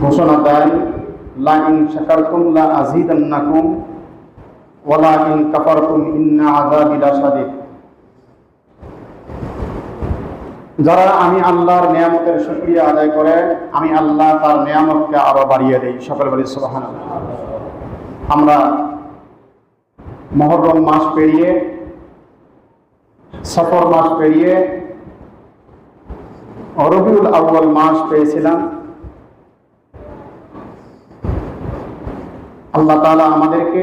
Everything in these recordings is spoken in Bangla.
ঘোষণা দেয়, লা ইন শাকারতুম লা আযীদান্নাকুম ওয়া লা ইন কাফারতুম ইন্না আযাবি লাশাদীদ। যারা আমি আল্লাহর নিয়ামতের শুকরিয়া আদায় করে, আমি আল্লাহ তার নিয়ামতকে আরো বাড়িয়ে দেই। সকলে বলি সুবহানাল্লাহ। আমরা মুহররম মাস পেরিয়ে, সফর মাস পেরিয়ে রবিউল আউয়াল মাস পেয়েছিলাম। আল্লাহ তাআলা আমাদেরকে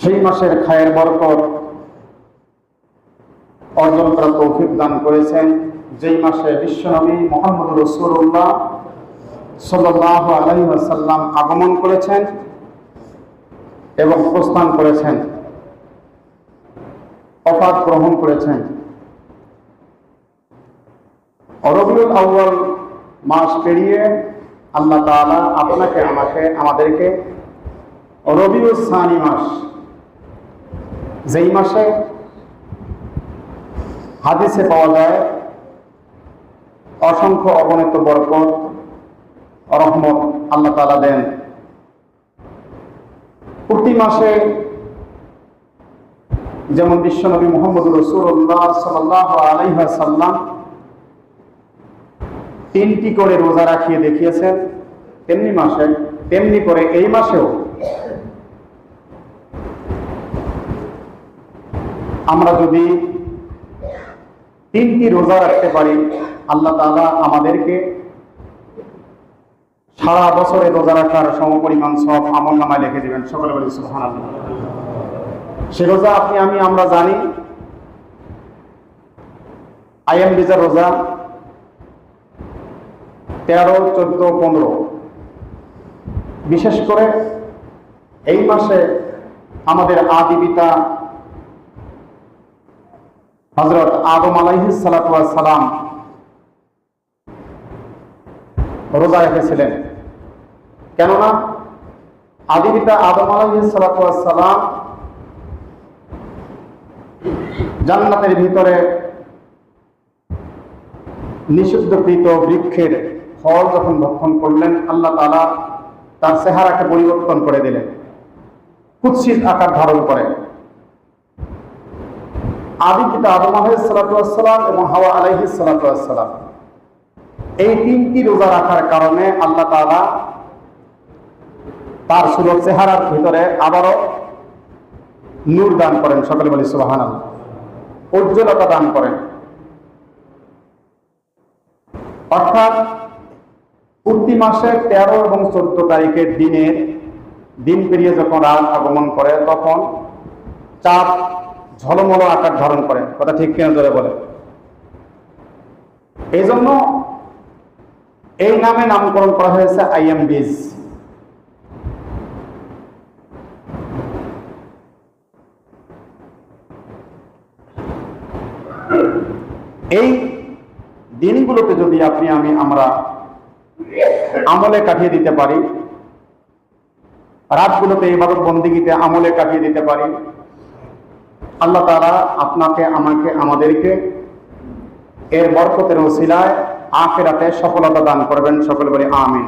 সেই মাসের খায়ের বরকত অর্জন করার তৌফিক দান করেছেন, যেই মাসে বিশ্বনবী মুহাম্মদ রাসূলুল্লাহ সাল্লাল্লাহু আলাইহি ওয়াসাল্লাম আগমন করেছেন এবং প্রস্থান করেছেন, ওফাত গ্রহণ করেছেন। রবিউল আউয়াল মাস পেরিয়ে আল্লাহ তাআলা আপনাকে আমাদেরকে রবিউল সানি মাস, যেই মাসে হাদিসে পাওয়া যায় অসংখ্য অগণিত বরকত রহমত আল্লাহ তাআলা দেন। প্রতি মাসে যেমন বিশ্বনবী মুহাম্মদ রাসূলুল্লাহ সাল্লাল্লাহু আলাইহি ওয়াসাল্লাম 3টি করে রোজা রাখিয়ে দেখিয়েছেন, তেমনি করে এই মাসেও আমরা যদি 3টি রোজা রাখতে পারি, আল্লাহ তাআলা আমাদেরকে সারা বছরে রোজা রাখার সমপরিমাণ সব আমলনামায় লিখে দিবেন। সকলে বলি সুবহানাল্লাহ। সে রোজা আমরা জানি, আইয়াম বিজা রোজা 13, 14, 15। বিশেষ করে এই মাসে আমাদের আদি পিতা হযরত আদম আলাইহিস সালাতু ওয়াস সালাম রোজা রেখেছিলেন। কেননা আদি পিতা আদম আলাইহিস সালাতু ওয়াস সালাম জান্নাতের ভিতরে নিষিদ্ধকৃত বৃক্ষের ফল যখন ভক্ষণ করলেন, আল্লাহ তাআলা তার চেহারাকে পরিবর্তন করে দিলেন, কুৎসিত আকার ধারণ করে। আদি পিতা আদম আলাইহিস সালাতু ওয়াস সালাম এবং হাওয়া আলাইহিস সালাতু ওয়াস সালাম এই 3টি রোজা রাখার কারণে আল্লাহ তাআলা তার সুরত চেহারার ভিতরে আবারও নূর দান করেন। সকলে বলি সুবহানাল্লাহ। উজ্জ্বলতা দান করেন। অর্থাৎ প্রতি মাসে 13 এবং 14 তারিখের দিন পেরিয়ে যখন রাত আগমন করে, তখন চাঁদ ঝলমল আকার ধারণ করে। কথা ঠিক কিনা জোরে বলে। এই জন্য এই নামে নামকরণ করা হয়েছে আইয়াম বিজ। এই দিনগুলোতে যদি আমরা আমলে কাটিয়ে দিতে পারি, রাতগুলোতে ইবাদত বন্দেগীতে আমলে কাটিয়ে দিতে পারি, আল্লাহ তাআলা আপনাকে, আমাদেরকে এর বরকতের ওসিলায় আখিরাতে সফলতা দান করবেন। সকলে বলি আমিন।